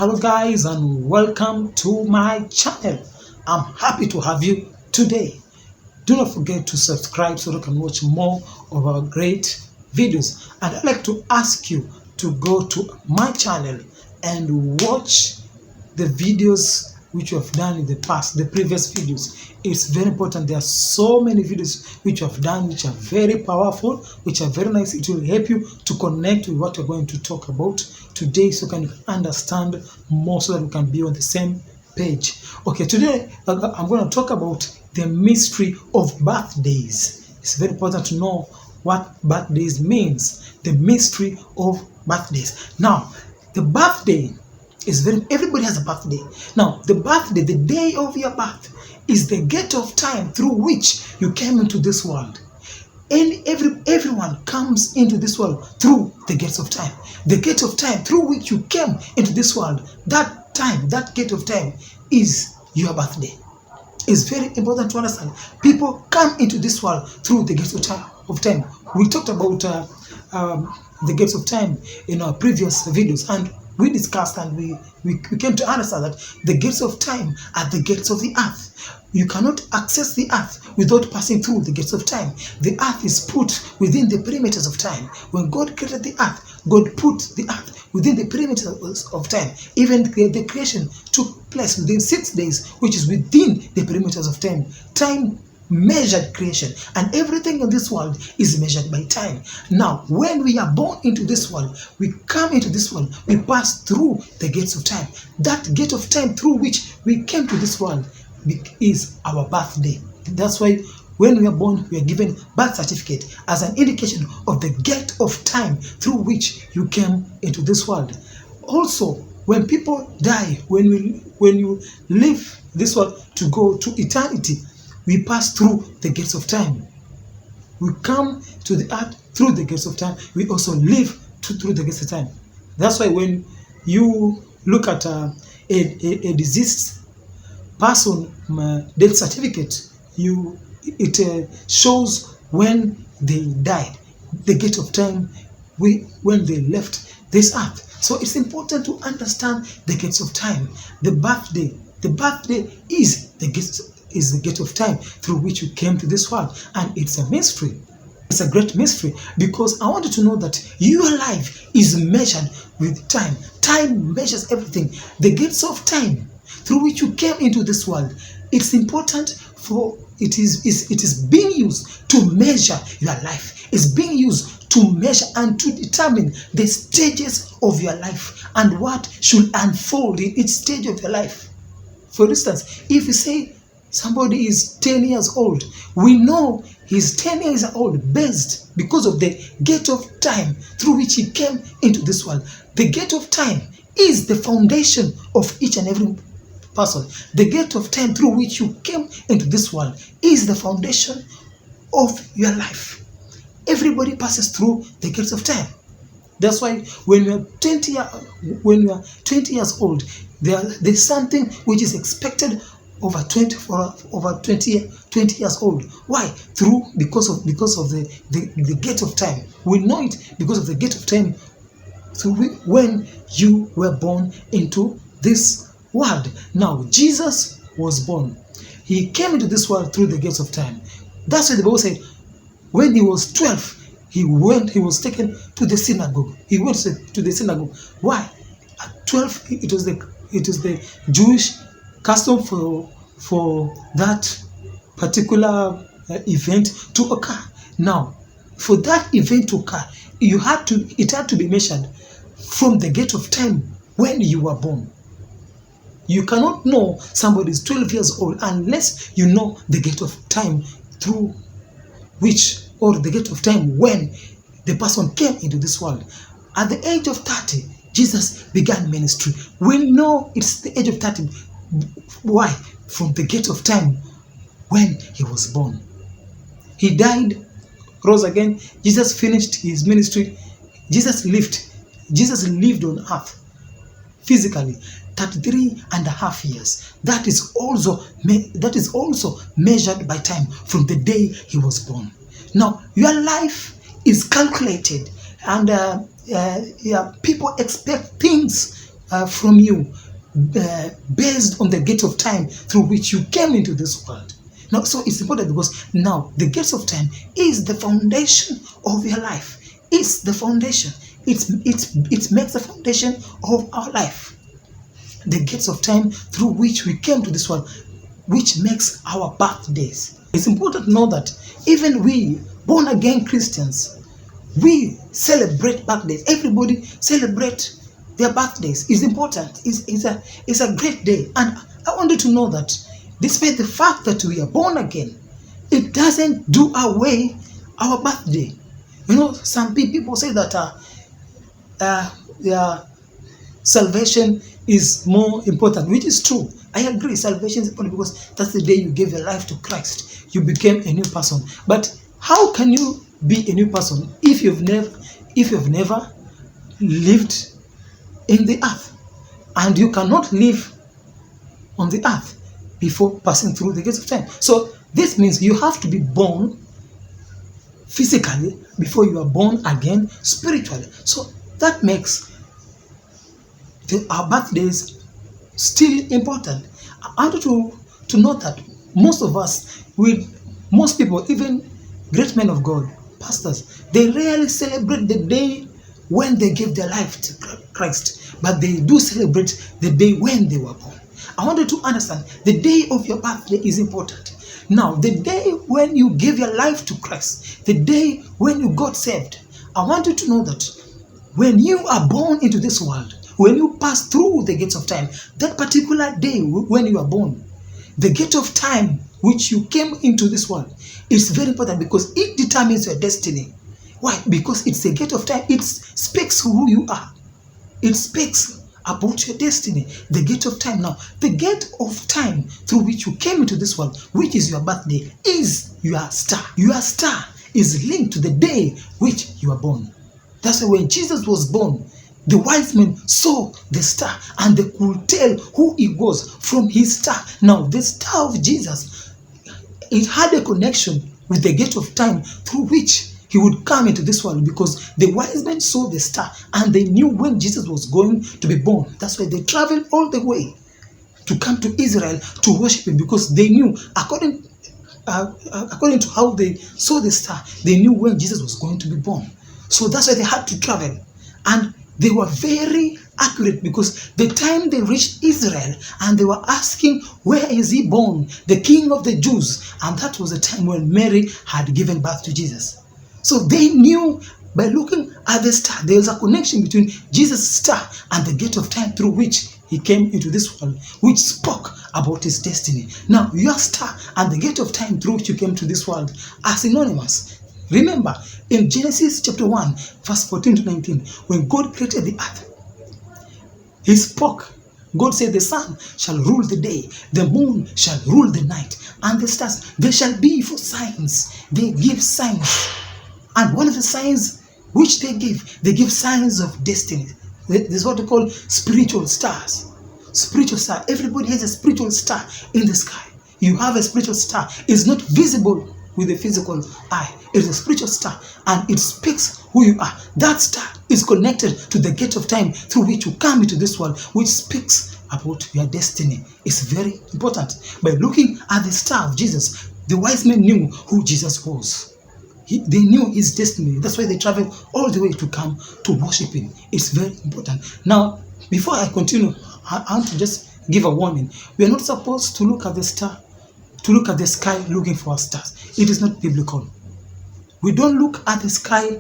Hello guys, and welcome to my channel. I'm happy to have you today. Do not forget to subscribe so you can watch more of our great videos. And I'd like to ask you to go to my channel and watch the videos which you have done in the past, the previous videos. It's very important. There are so many videos which you have done which are very powerful, which are very nice. It will help you to connect with what we're going to talk about today, so you can understand more, so that we can be on the same page. Okay, today I'm going to talk about the mystery of birthdays. It's very important to know what birthdays means. The mystery of birthdays. Now, the birthday is everybody has a birthday. Now, the birthday, the day of your birth, is the gate of time through which you came into this world. And everyone comes into this world through the gates of time. The gate of time through which you came into this world, that time, that gate of time is your birthday. It's very important to understand. People come into this world through the gates of time. We talked about the gates of time in our previous videos, and we discussed and we came to understand that the gates of time are the gates of the earth. You cannot access the earth without passing through the gates of time. The earth is put within the perimeters of time. When God created the earth, God put the earth within the perimeters of time. Even the creation took place within 6 days, which is within the perimeters of time. Time measured creation, and everything in this world is measured by time. Now, when we are born into this world, we come into this world, we pass through the gates of time. That gate of time through which we came to this world is our birthday. That's why when we are born, we are given birth certificate as an indication of the gate of time through which you came into this world. Also, when people die, when you leave this world to go to eternity, we pass through the gates of time. We come to the earth through the gates of time. We also live through the gates of time. That's why when you look at a deceased person death certificate, it shows when they died, the gate of time, when they left this earth. So it's important to understand the gates of time. The birthday is the gate of time through which you came to this world, and it's a mystery. It's a great mystery, because I want you to know that your life is measured with time. Time measures everything. The gates of time through which you came into this world, it's important, for it is being used to measure your life. It's being used to measure and to determine the stages of your life and what should unfold in each stage of your life. For instance, if you say somebody is 10 years old, we know he's 10 years old based because of the gate of time through which he came into this world. The gate of time is the foundation of each and every person. The gate of time through which you came into this world is the foundation of your life. Everybody passes through the gates of time. That's why when you are 20 years old, there's something which is expected over 20 years old. Why? Because of the gate of time. We know it because of the gate of time when you were born into this world. Now, Jesus was born. He came into this world through the gates of time. That's why the Bible said when he was 12, he was taken to the synagogue. He went to the synagogue. Why? At 12, it was the Jewish custom for that particular event to occur. Now, for that event to occur, it had to be measured from the gate of time when you were born. You cannot know somebody is 12 years old unless you know the gate of time through which, or the gate of time when the person came into this world. At the age of 30, Jesus began ministry. We know it's the age of 30. Why? From the gate of time when he was born. He died, rose again. Jesus finished his ministry. Jesus lived on earth physically 33.5 years. That is also measured by time from the day he was born. Now, your life is calculated, and people expect things from you based on the gate of time through which you came into this world. Now, so it's important because now the gates of time is the foundation of your life. It's the foundation. It makes the foundation of our life. The gates of time through which we came to this world, which makes our birthdays. It's important to know that even we, born again Christians, we celebrate birthdays. Everybody celebrate their birthdays. It's important. It's a great day. And I want you to know that despite the fact that we are born again, it doesn't do away our birthday. You know, some people say that their salvation is more important, which is true. I agree, salvation is important because that's the day you gave your life to Christ. You became a new person. But how can you be a new person if you've never lived in the earth? And you cannot live on the earth before passing through the gates of time. So this means you have to be born physically before you are born again spiritually. So that makes our birthdays still important. I want you to note that most people, even great men of God, pastors, they rarely celebrate the day when they gave their life to Christ, but they do celebrate the day when they were born. I want you to understand the day of your birthday is important. Now, the day when you gave your life to Christ, the day when you got saved, I want you to know that when you are born into this world, when you pass through the gates of time, that particular day when you are born, the gate of time which you came into this world is very important because it determines your destiny. Why? Because it's a gate of time. It speaks who you are. It speaks about your destiny. The gate of time. Now, the gate of time through which you came into this world, which is your birthday, is your star. Your star is linked to the day which you are born. That's why when Jesus was born, the wise men saw the star and they could tell who he was from his star. Now, the star of Jesus, it had a connection with the gate of time through which he would come into this world because the wise men saw the star and they knew when Jesus was going to be born. That's why they traveled all the way to come to Israel to worship him because they knew, according to how they saw the star, they knew when Jesus was going to be born. So that's why they had to travel. And they were very accurate because the time they reached Israel and they were asking, where is he born? The King of the Jews. And that was the time when Mary had given birth to Jesus. So they knew by looking at the star, there was a connection between Jesus' star and the gate of time through which he came into this world, which spoke about his destiny. Now, your star and the gate of time through which you came to this world are synonymous. Remember, in Genesis chapter 1, verse 14 to 19, when God created the earth, he spoke. God said, the sun shall rule the day, the moon shall rule the night, and the stars, they shall be for signs. They give signs. And one of the signs which they give signs of destiny. This is what they call spiritual stars. Spiritual star. Everybody has a spiritual star in the sky. You have a spiritual star. It's not visible with the physical eye. It's a spiritual star and it speaks who you are. That star is connected to the gate of time through which you come into this world, which speaks about your destiny. It's very important. By looking at the star of Jesus, the wise men knew who Jesus was. They knew his destiny. That's why they traveled all the way to come to worship him. It's very important. Now, before I continue, I want to just give a warning. We are not supposed to look at the star, to look at the sky looking for stars. It is not biblical. We don't look at the sky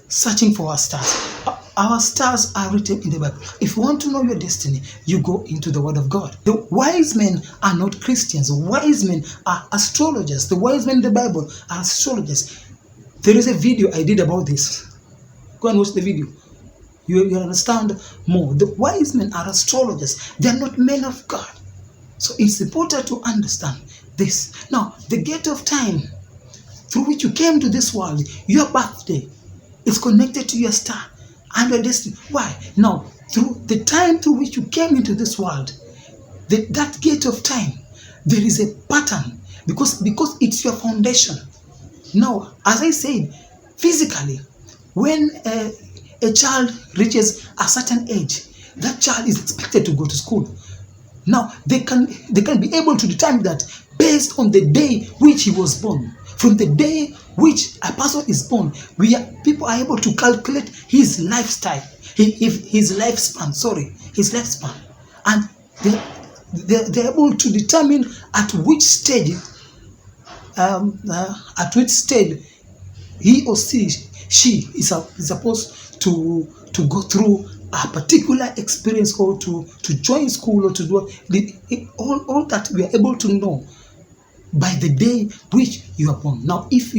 searching for our stars. Our stars are written in the Bible. If you want to know your destiny, you go into the Word of God. The wise men are not Christians. The wise men are astrologers. The wise men in the Bible are astrologers. There is a video I did about this. Go and watch the video. You understand more. The wise men are astrologers. They are not men of God. So it's important to understand this. Now, the gate of time through which you came to this world, your birthday, is connected to your star and your destiny. Why? Now, through the time through which you came into this world, that gate of time, there is a pattern because it's your foundation. Now, as I said, physically, when a child reaches a certain age, that child is expected to go to school. Now, they can be able to determine that based on the day which he was born. From the day which a person is born, people are able to calculate his lifestyle, his lifespan, and they're able to determine at which stage he or she is supposed to go through a particular experience, or to join school, or to do all that we are able to know by the day which you are born. Now, if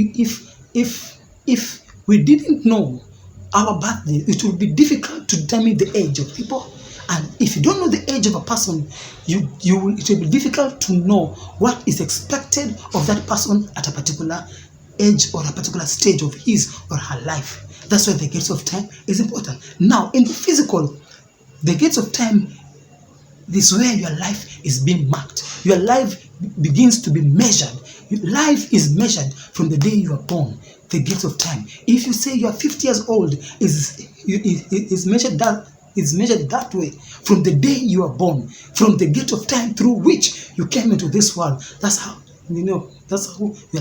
we didn't know our birthday, it would be difficult to determine the age of people. And if you don't know the age of a person, it will be difficult to know what is expected of that person at a particular age or a particular stage of his or her life. That's why the gates of time is important. Now, in the physical, the gates of time is where your life is being marked. Your life begins to be measured. Life is measured from the day you are born. The gates of time. If you say you are 50 years old, is measured that way from the day you are born, from the gate of time through which you came into this world. That's how your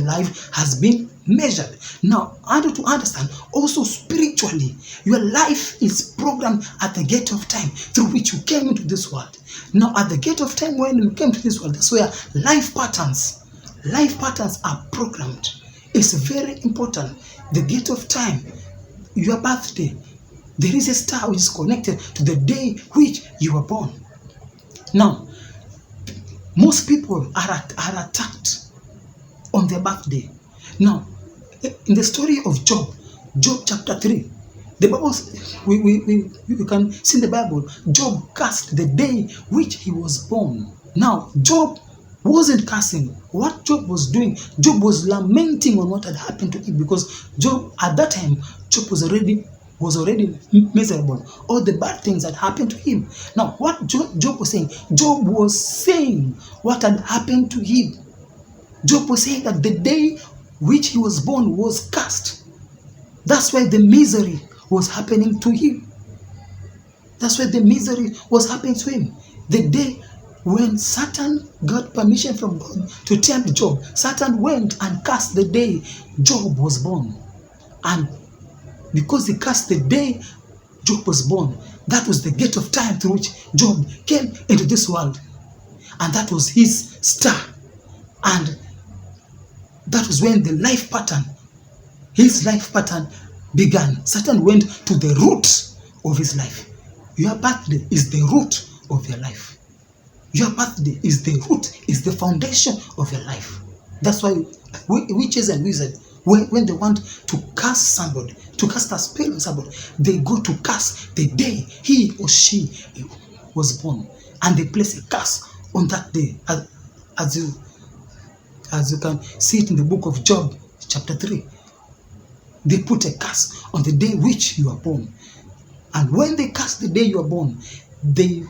life has been measured. Now, to understand, also spiritually, your life is programmed at the gate of time through which you came into this world. Now, at the gate of time when you came to this world, that's where life patterns are programmed. It's very important. The gate of time, your birthday, there is a star which is connected to the day which you were born. Now, most people are attacked on their birthday. Now, in the story of Job chapter 3, the Bible, you can see in the Bible, Job cursed the day which he was born. Now, Job wasn't cursing. What Job was doing, Job was lamenting on what had happened to him, because Job, at that time, Job was already miserable. All the bad things that happened to him. Now, what Job was saying, Job was saying what had happened to him. Job was saying that the day which he was born was cursed. That's why the misery was happening to him. That's why the misery was happening to him. The day when Satan got permission from God to tempt Job, Satan went and cursed the day Job was born. And because he cursed the day Job was born, that was the gate of time through which Job came into this world. And that was his star. And that was when his life pattern began. Satan went to the root of his life. Your birthday is the root of your life. Your birthday is the root, is the foundation of your life. That's why witches and wizards, when they want to curse somebody, to cast a spell on somebody, they go to curse the day he or she was born. And they place a curse on that day. As you can see it in the book of Job, chapter 3. They put a curse on the day which you are born. And when they curse the day you are born, they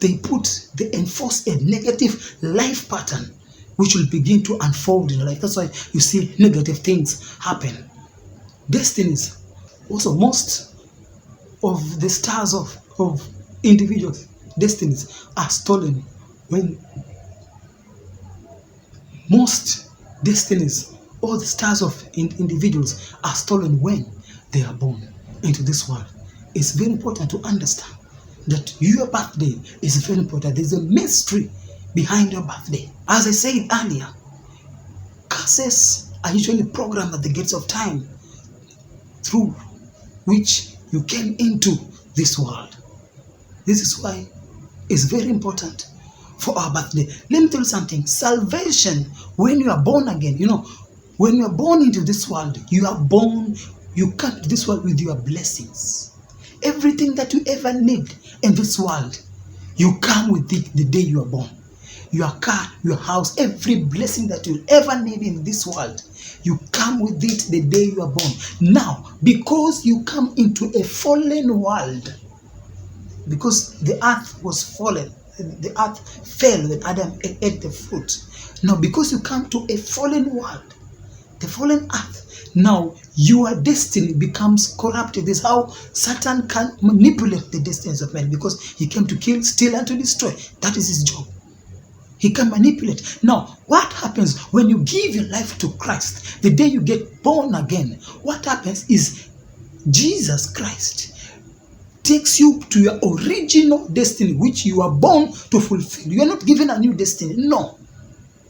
enforce a negative life pattern which will begin to unfold in your life. That's why you see negative things happen. Destinies. Also, most of the stars of individuals' destinies are stolen when most destinies, all the stars of individuals are stolen when they are born into this world. It's very important to understand that your birthday is very important. There's a mystery behind your birthday. As I said earlier, curses are usually programmed at the gates of time through which you came into this world. This is why it's very important for our birthday. Let me tell you something. Salvation, when you are born again, when you are born into this world, you come to this world with your blessings. Everything that you ever need in this world, you come with it the day you are born. Your car, your house, every blessing that you'll ever need in this world, you come with it the day you are born. Now, because you come into a fallen world, because the earth was fallen, the earth fell when Adam ate the fruit. Now, because you come to a fallen world, the fallen earth, now your destiny becomes corrupted. This is how Satan can manipulate the destinies of men, because he came to kill, steal, and to destroy. That is his job. He can manipulate. Now, what happens when you give your life to Christ? The day you get born again, what happens is Jesus Christ takes you to your original destiny, which you are born to fulfill. You are not given a new destiny. No.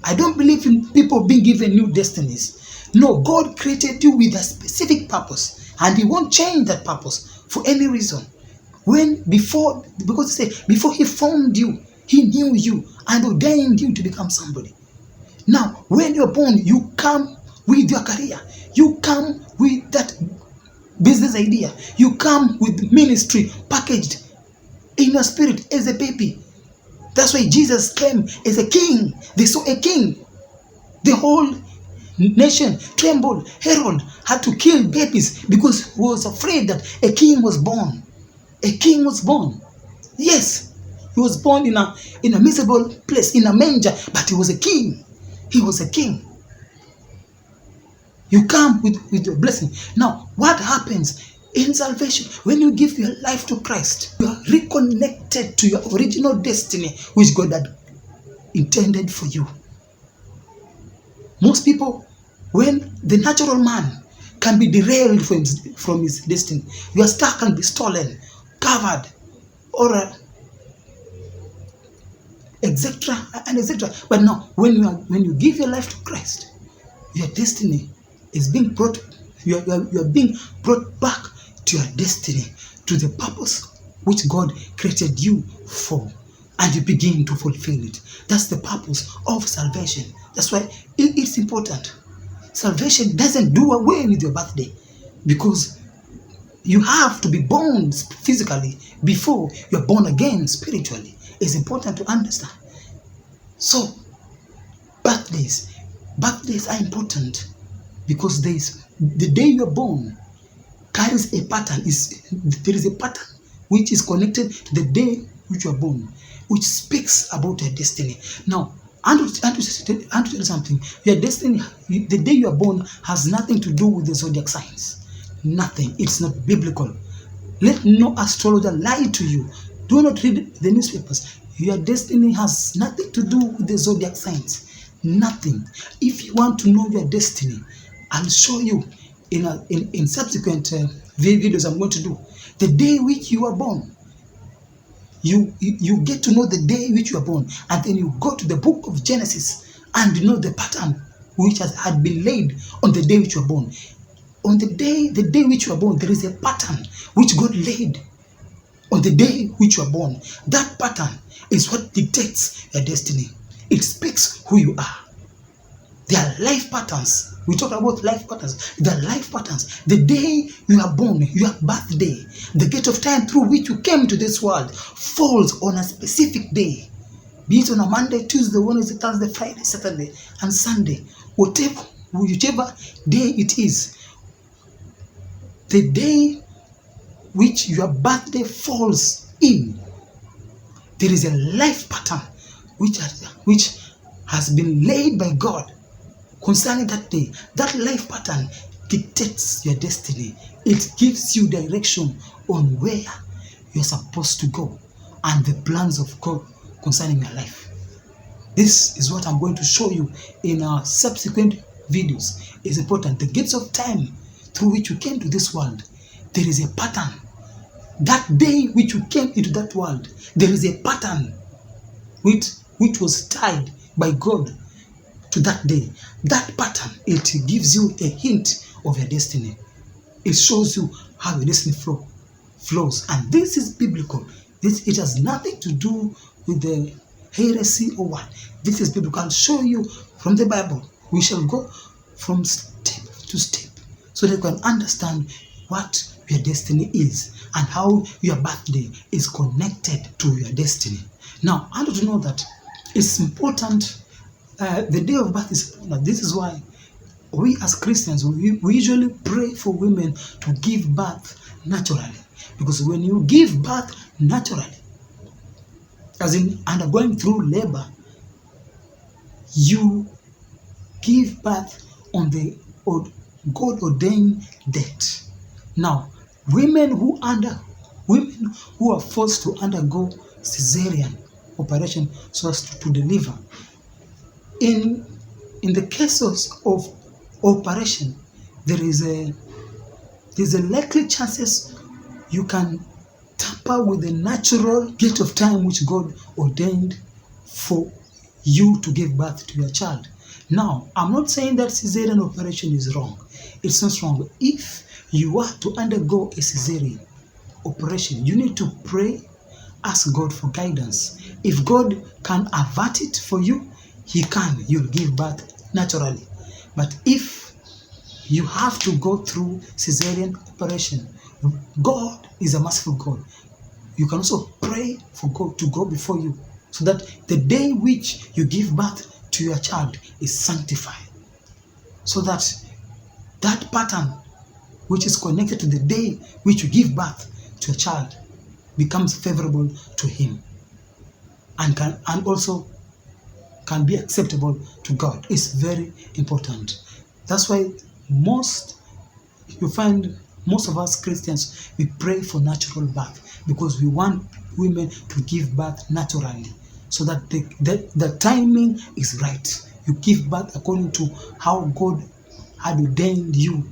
I don't believe in people being given new destinies. No, God created you with a specific purpose, and he won't change that purpose for any reason. Because he said, before he formed you, he knew you and ordained you to become somebody. Now, when you're born, you come with your career. You come with that business idea. You come with ministry packaged in your spirit as a baby. That's why Jesus came as a king. They saw a king. The whole nation trembled. Herod had to kill babies because he was afraid that a king was born. A king was born. Yes, he was born in a miserable place, in a manger, but he was a king. He was a king. You come with your blessing. Now, what happens in salvation? When you give your life to Christ, you are reconnected to your original destiny, which God had intended for you. Most people, when the natural man can be derailed from his destiny, your star can be stolen, covered, or etc. and etc. But now, when you give your life to Christ, your destiny is being brought. You are being brought back to your destiny, to the purpose which God created you for, and you begin to fulfill it. That's the purpose of salvation. That's why it's important. Salvation doesn't do away with your birthday, because you have to be born physically before you're born again spiritually. It's important to understand. So, birthdays are important, because the day you're born carries a pattern. There is a pattern which is connected to the day which you are born, which speaks about your destiny. Now, and to tell you something, your destiny, the day you are born, has nothing to do with the zodiac signs. Nothing. It's not biblical. Let no astrologer lie to you. Do not read the newspapers. Your destiny has nothing to do with the zodiac signs. Nothing. If you want to know your destiny, I'll show you in subsequent videos I'm going to do. The day which you are born, you get to know the day which you are born, and then you go to the book of Genesis and know the pattern which had been laid on the day which you are born. On the day which you are born, there is a pattern which God laid on the day which you are born. That pattern is what dictates your destiny. It speaks who you are. There are life patterns. We talk about life patterns. There are life patterns. The day you are born, your birthday, the gate of time through which you came to this world, falls on a specific day. Be it on a Monday, Tuesday, Wednesday, Thursday, Friday, Saturday, and Sunday. Whichever day it is, the day which your birthday falls in, there is a life pattern which has been laid by God concerning that day. That life pattern dictates your destiny. It gives you direction on where you're supposed to go and the plans of God concerning your life. This is what I'm going to show you in our subsequent videos. It's important. The gates of time through which you came to this world, there is a pattern. That day which you came into that world, there is a pattern which was tied by God to that day. That pattern, it gives you a hint of your destiny. It shows you how your destiny flows. And this is biblical. It has nothing to do with the heresy or what. This is biblical. I'll show you from the Bible. We shall go from step to step so that you can understand what your destiny is and how your birthday is connected to your destiny. Now, I want you to know that it's important. The day of birth is important. This is why we as Christians, we usually pray for women to give birth naturally. Because when you give birth naturally, as in undergoing through labor, you give birth on the God ordained death. Now, women who are forced to undergo cesarean operation so as to deliver, in the cases of operation, there's a likely chances you can tamper with the natural gate of time which God ordained for you to give birth to your child. Now, I'm not saying that cesarean operation is wrong. It's not wrong. If you are to undergo a cesarean operation, you need to pray, ask God for guidance. If God can avert it for you, He can. You'll give birth naturally. But if you have to go through cesarean operation, God is a merciful God. You can also pray for God to go before you, so that the day which you give birth to your child is sanctified, so that that pattern which is connected to the day which you give birth to a child becomes favorable to him, and also can be acceptable to God. It's very important. That's why you find most of us Christians, we pray for natural birth, because we want women to give birth naturally, so that the timing is right. You give birth according to how God had ordained you,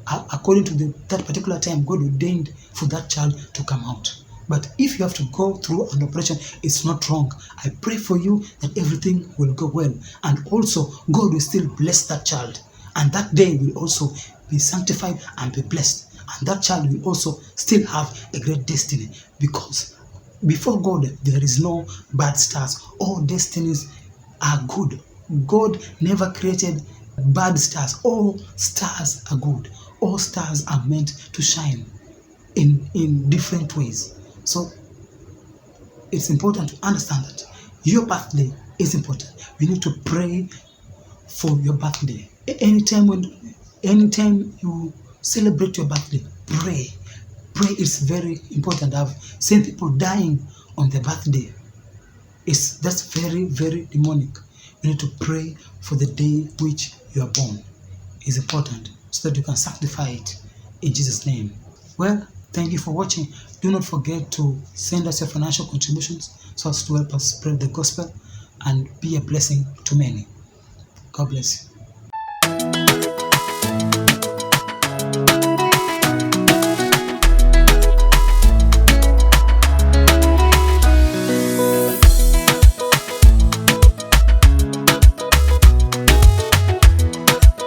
according to that particular time God ordained for that child to come out. But if you have to go through an operation, it's not wrong. I pray for you that everything will go well, and also God will still bless that child, and that day will also be sanctified and be blessed, and that child will also still have a great destiny, because before God there is no bad stars. All destinies are good. God never created bad stars. All stars are good. All stars are meant to shine in different ways. So it's important to understand that your birthday is important. You need to pray for your birthday. Anytime you celebrate your birthday, pray. Pray is very important. I've seen people dying on their birthday. That's very, very demonic. You need to pray for the day which you are born. It's important, so that you can sanctify it in Jesus' name. Well, thank you for watching. Do not forget to send us your financial contributions so as to help us spread the gospel and be a blessing to many. God bless you.